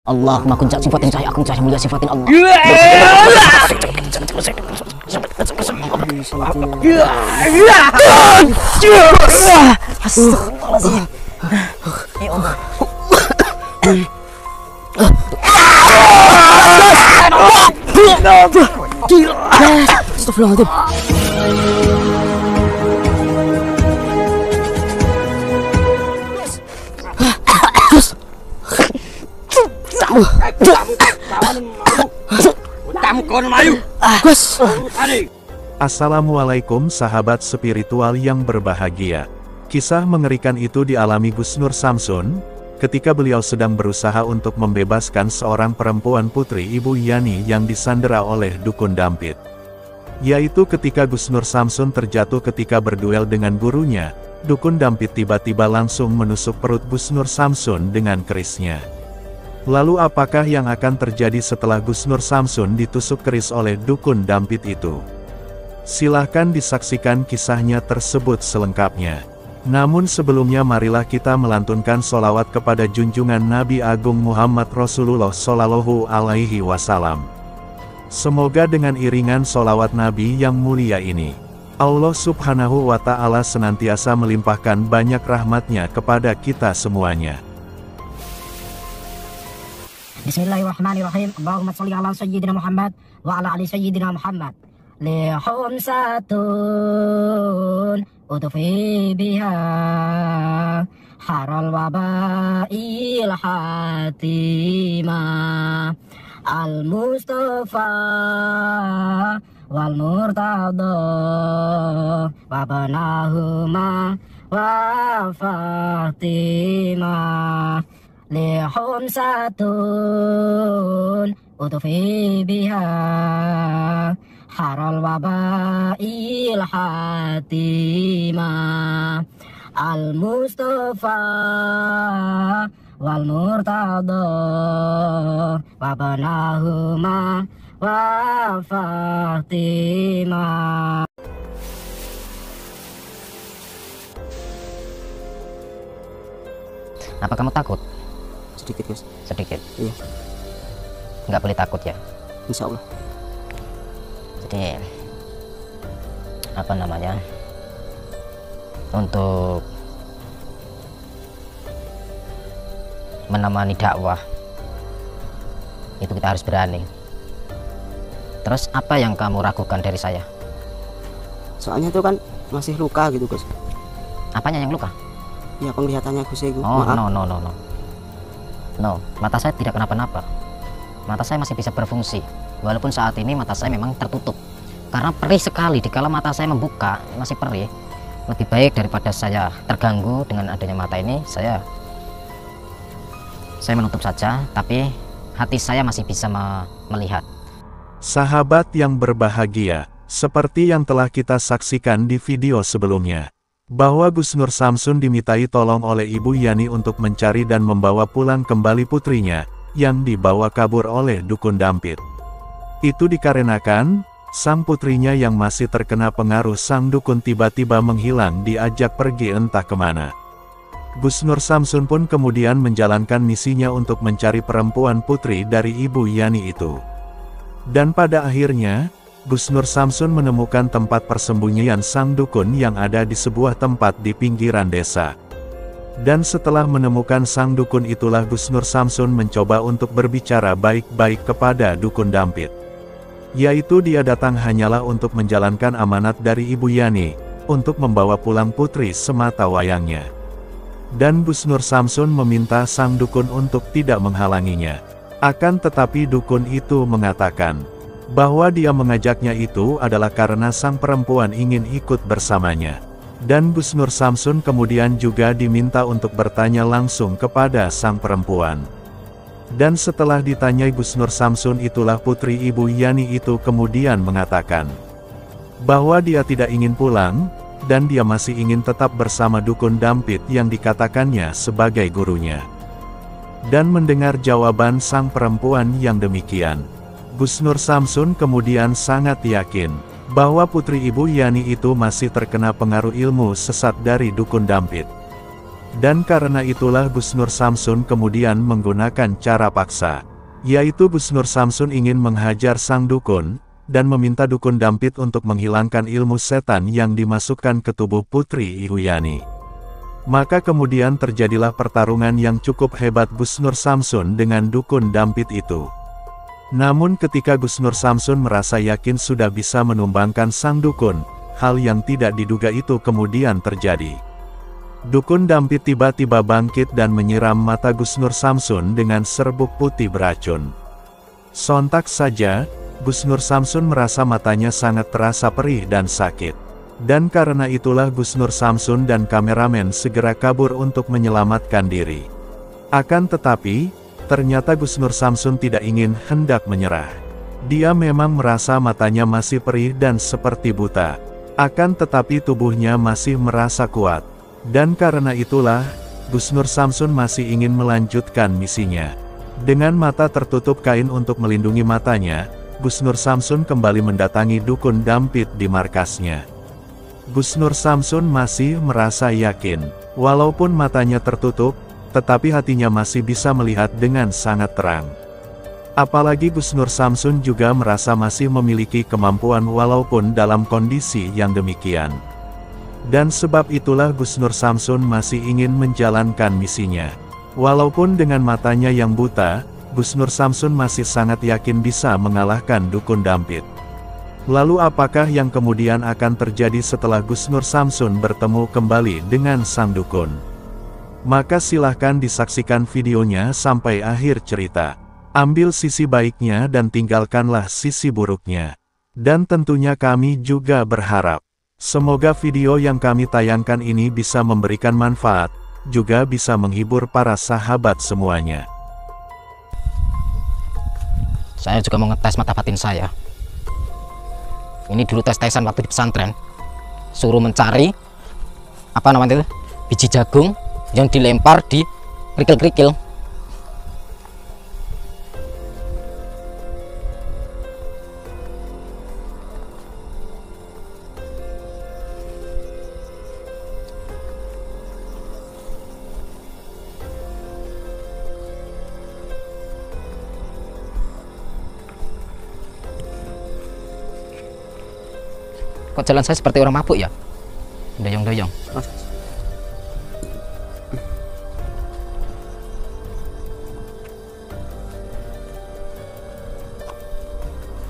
Allahumma kun sifatin cahaya akun cahaya mulia sifatin Allah. Astagfirullahaladzim. Ya Allah. Astagfirullahaladzim. Assalamualaikum sahabat spiritual yang berbahagia. Kisah mengerikan itu dialami Gus Nur Samsun, ketika beliau sedang berusaha untuk membebaskan seorang perempuan putri Ibu Yani yang disandera oleh dukun dampit. Yaitu ketika Gus Nur Samsun terjatuh ketika berduel dengan gurunya, dukun dampit tiba-tiba langsung menusuk perut Gus Nur Samsun dengan kerisnya. Lalu apakah yang akan terjadi setelah Gus Nur Samsun ditusuk keris oleh dukun dampit itu? Silahkan disaksikan kisahnya tersebut selengkapnya. Namun sebelumnya marilah kita melantunkan sholawat kepada junjungan Nabi Agung Muhammad Rasulullah Shallallahu Alaihi Wasallam. Semoga dengan iringan sholawat Nabi yang mulia ini, Allah Subhanahu wa Ta'ala senantiasa melimpahkan banyak rahmatnya kepada kita semuanya. Bismillahirrahmanirrahim. Allahumma sholli ala sayyidina Muhammad wa ala ali sayyidina Muhammad. Lihum satun utufi biha haral wabail hatima al-Mustafa wal murtada wabanahuma wa Fatima. Lihum satun utufi biha haral wabail hatima al-Mustafa wal murtada wabanahuma wa Fatima. Apa kamu takut? Sedikit, Gus. Sedikit? Iya. Nggak boleh takut ya? Insya Allah. Jadi apa namanya, untuk menemani dakwah itu kita harus berani. Terus apa yang kamu ragukan dari saya? Soalnya itu kan masih luka gitu, Gus. Apanya yang luka? Ya penglihatannya Gus itu. Oh, maaf. No, mata saya tidak kenapa-napa. Mata saya masih bisa berfungsi. Walaupun saat ini mata saya memang tertutup. Karena perih sekali, dikala mata saya membuka, masih perih. Lebih baik daripada saya terganggu dengan adanya mata ini, saya menutup saja, tapi hati saya masih bisa melihat. Sahabat yang berbahagia, seperti yang telah kita saksikan di video sebelumnya, bahwa Gus Nur Samsun dimintai tolong oleh Ibu Yani untuk mencari dan membawa pulang kembali putrinya, yang dibawa kabur oleh dukun dampit. Itu dikarenakan, sang putrinya yang masih terkena pengaruh sang dukun tiba-tiba menghilang diajak pergi entah kemana. Gus Nur Samsun pun kemudian menjalankan misinya untuk mencari perempuan putri dari Ibu Yani itu. Dan pada akhirnya, Gus Nur Samsun menemukan tempat persembunyian sang dukun yang ada di sebuah tempat di pinggiran desa. Dan setelah menemukan sang dukun itulah Gus Nur Samsun mencoba untuk berbicara baik-baik kepada dukun dampit. Yaitu dia datang hanyalah untuk menjalankan amanat dari Ibu Yani, untuk membawa pulang putri semata wayangnya. Dan Gus Nur Samsun meminta sang dukun untuk tidak menghalanginya. Akan tetapi dukun itu mengatakan bahwa dia mengajaknya itu adalah karena sang perempuan ingin ikut bersamanya. Dan Gus Nur Samsun kemudian juga diminta untuk bertanya langsung kepada sang perempuan. Dan setelah ditanyai Gus Nur Samsun itulah putri Ibu Yani itu kemudian mengatakan bahwa dia tidak ingin pulang, dan dia masih ingin tetap bersama dukun dampit yang dikatakannya sebagai gurunya. Dan mendengar jawaban sang perempuan yang demikian, Gus Nur Samsun kemudian sangat yakin bahwa putri Ibu Yani itu masih terkena pengaruh ilmu sesat dari dukun dampit. Dan karena itulah Gus Nur Samsun kemudian menggunakan cara paksa, yaitu Gus Nur Samsun ingin menghajar sang dukun, dan meminta dukun Dampit untuk menghilangkan ilmu setan yang dimasukkan ke tubuh Putri Ibu Yani. Maka kemudian terjadilah pertarungan yang cukup hebat Gus Nur Samsun dengan dukun Dampit itu. Namun ketika Gus Nur Samsun merasa yakin sudah bisa menumbangkan sang dukun, hal yang tidak diduga itu kemudian terjadi. Dukun Dampit tiba-tiba bangkit dan menyiram mata Gus Nur Samsun dengan serbuk putih beracun. Sontak saja, Gus Nur Samsun merasa matanya sangat terasa perih dan sakit. Dan karena itulah Gus Nur Samsun dan kameramen segera kabur untuk menyelamatkan diri. Akan tetapi, ternyata Gus Nur Samsun tidak ingin hendak menyerah. Dia memang merasa matanya masih perih dan seperti buta. Akan tetapi tubuhnya masih merasa kuat. Dan karena itulah, Gus Nur Samsun masih ingin melanjutkan misinya. Dengan mata tertutup kain untuk melindungi matanya, Gus Nur Samsun kembali mendatangi dukun Dampit di markasnya. Gus Nur Samsun masih merasa yakin, walaupun matanya tertutup, tetapi hatinya masih bisa melihat dengan sangat terang. Apalagi Gus Nur Samsun juga merasa masih memiliki kemampuan walaupun dalam kondisi yang demikian. Dan sebab itulah Gus Nur Samsun masih ingin menjalankan misinya. Walaupun dengan matanya yang buta, Gus Nur Samsun masih sangat yakin bisa mengalahkan dukun Dampit. Lalu apakah yang kemudian akan terjadi setelah Gus Nur Samsun bertemu kembali dengan sang dukun? Maka silahkan disaksikan videonya sampai akhir cerita. Ambil sisi baiknya dan tinggalkanlah sisi buruknya. Dan tentunya kami juga berharap semoga video yang kami tayangkan ini bisa memberikan manfaat, juga bisa menghibur para sahabat semuanya. Saya juga mau ngetes mata batin saya. Ini dulu tes-tesan waktu di pesantren. Suruh mencari, apa namanya itu, biji jagung yang dilempar di kerikil-kerikil. Kok jalan saya seperti orang mabuk ya? Doyong-doyong.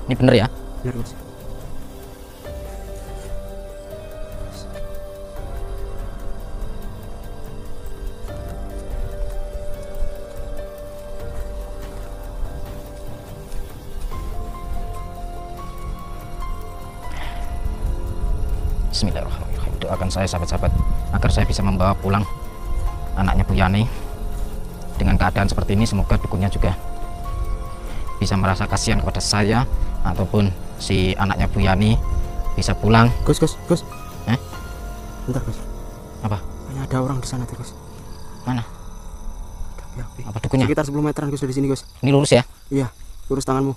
Ini bener ya? Bener, Mas. Bismillahirrahmanirrahim. Doakan saya sahabat-sahabat agar saya bisa membawa pulang anaknya Bu Yani. Dengan keadaan seperti ini semoga dukunnya juga bisa merasa kasihan kepada saya ataupun si anaknya Bu Yani bisa pulang. Gus. Bentar, Gus. Apa? Ada orang di sana tuh, Gus. Mana? Api. Apa dukunnya? Sekitar 10 meteran, Gus, dari sini, Gus. Ini lurus ya? Iya, lurus tanganmu.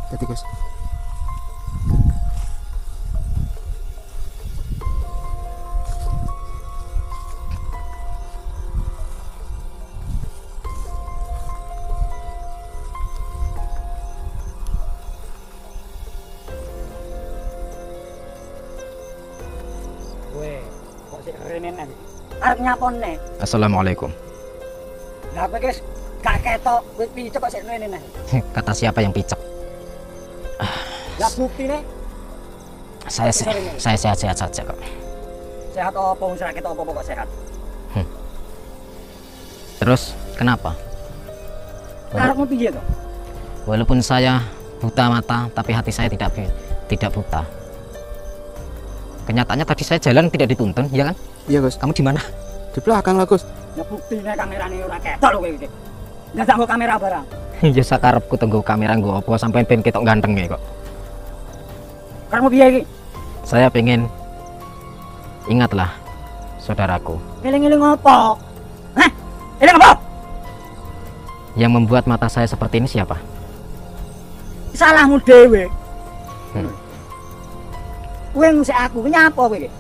Hati, Gus. Arep nyapone. Assalamualaikum. Lah kowe guys, gak ketok kowe picek kok sik rene. Kata siapa yang picek? Lah buktine Saya sehat-sehat saja kok. sehat apa wong ora ketok apa kok sehat. Terus kenapa? Karepmu piye to? Walaupun saya buta mata, tapi hati saya tidak buta. Kenyataannya tadi saya jalan tidak dituntun, ya kan? Iya, Gus. Kamu di mana? Di belakang lah, Gus. Ya buktine kamerane ora ketok lho kowe iki. Ndak nggo kamera barang. Ya sakarepku tunggu kamera nggo apa sampai ben ketok ganteng kok. Karepmu piye iki? Saya pengen ingatlah saudaraku Eling-eling apa? Hah? Eling apa? yang membuat mata saya seperti ini siapa? salahmu dhewe. Kowe ngusik aku, nyapa kowe iki?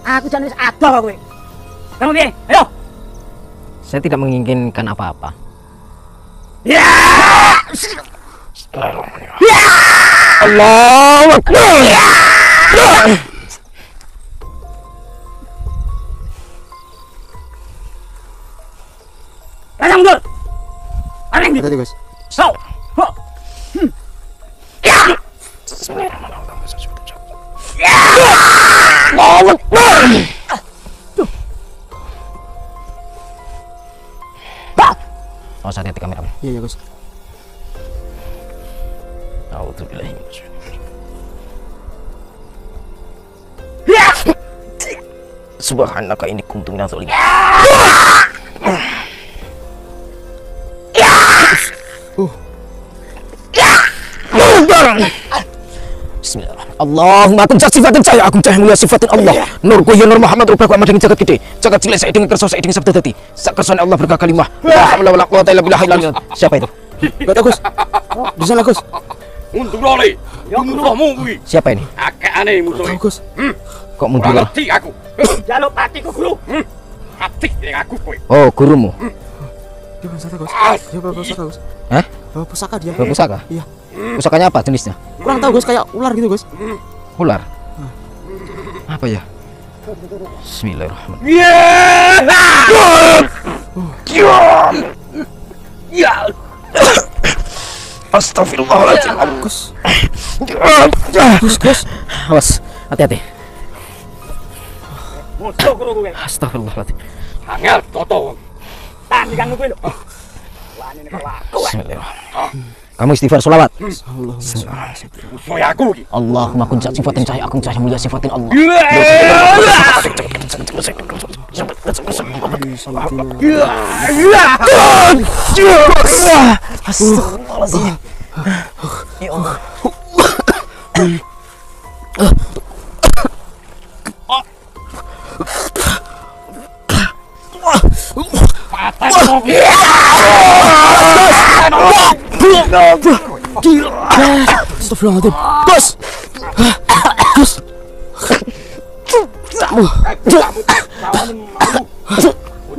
Aku jan wis adoh kowe. Kamu piye? Ayo. Saya tidak menginginkan apa-apa. Ya! Allahu Akbar. Datang mundur. Aling di. Tadi Gus. So. Ho. Ya. Allahu Akbar. Oh, hati-hati kamera. Iya ya Gus. A'udzubillahi Ya. Subhanaka inni kuntu minadz zalimin. Bismillahirrahmanirrahim. Allahumma kun sifatin saya agung cahaya mulia sifatin Allah. Nur ku ya Nur Muhammad rupaku amat dengan jagat gede. Jagat cilik saya dengan kersa saya dengan sabda dadi. Sak kersane Allah berkah kalimah. La haula wala quwata illa billah. Siapa itu? Gak tahu Gus. Di sana Gus. Mundur oleh. Mundur kuwi. Siapa ini? Akehane musuh. Tahu Gus. Kok mundur? Ngerti aku. Jaluk patiku guru. Hati ning aku kowe. Oh, gurumu. Dia kan sana Gus. Dia bawa pusaka Gus. Hah? Bawa pusaka dia. Bawa pusaka? Iya. Pusakanya apa jenisnya? Kurang tahu Gus, kayak ular gitu Gus. Ular. Apa ya? Bismillahirrahmanirrahim. Ya. Astagfirullahaladzim. Gus. Gus. Awas, hati-hati. Musuh guru kowe. Astagfirullahaladzim. Angel toto. Tak diganggu kowe lho. Wah, ini kok aku. Bismillahirrahmanirrahim. Kamu istighfar sholawat. Musuh aku iki. Allahumma kun sifatin cahaya agung cahaya mulia sifatin Allah. Astagfirullahaladzim. Ya Allah. Astagfirullahaladzim. Gus. Gus.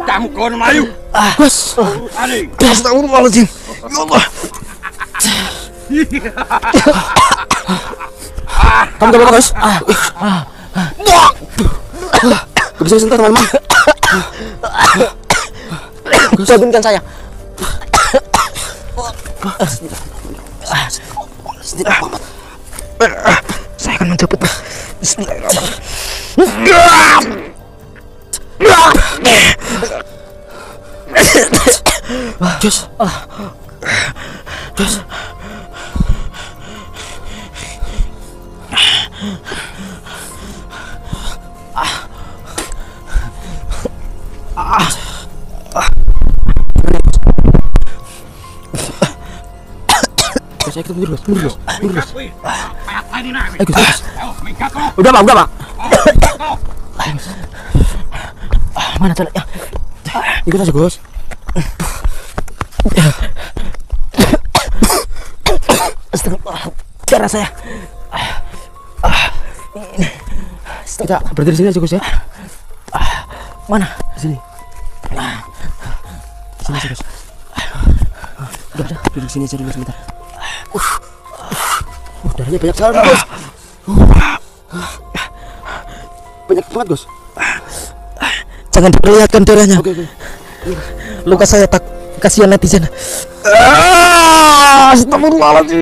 Kamu kon mayu. Gus. Urusane. Astagfirullahaladzim. Ya Allah. Kamu gak apa-apa Gus? Gak bisa sentuh teman-teman. Bangunkan saya. Saya akan menjemput. Bismillahirrahmanirrahim. Gus. Gus. Gus, ayo kita mundur Gus. Mundur Gus. Mundur Gus. Gus. Udah Pak, udah Pak. Mana jalannya? Ikut aja Gus. Astagfirullah. Darah saya. Kita berdiri sini aja Gus ya. Mana? Sini. Sini aja Gus. Udah, duduk sini aja dulu sebentar. Darahnya banyak sekali Gus. Banyak banget Gus. Jangan diperlihatkan darahnya. Oke. Luka saya tak kasihan netizen. Astagfirullahaladzim.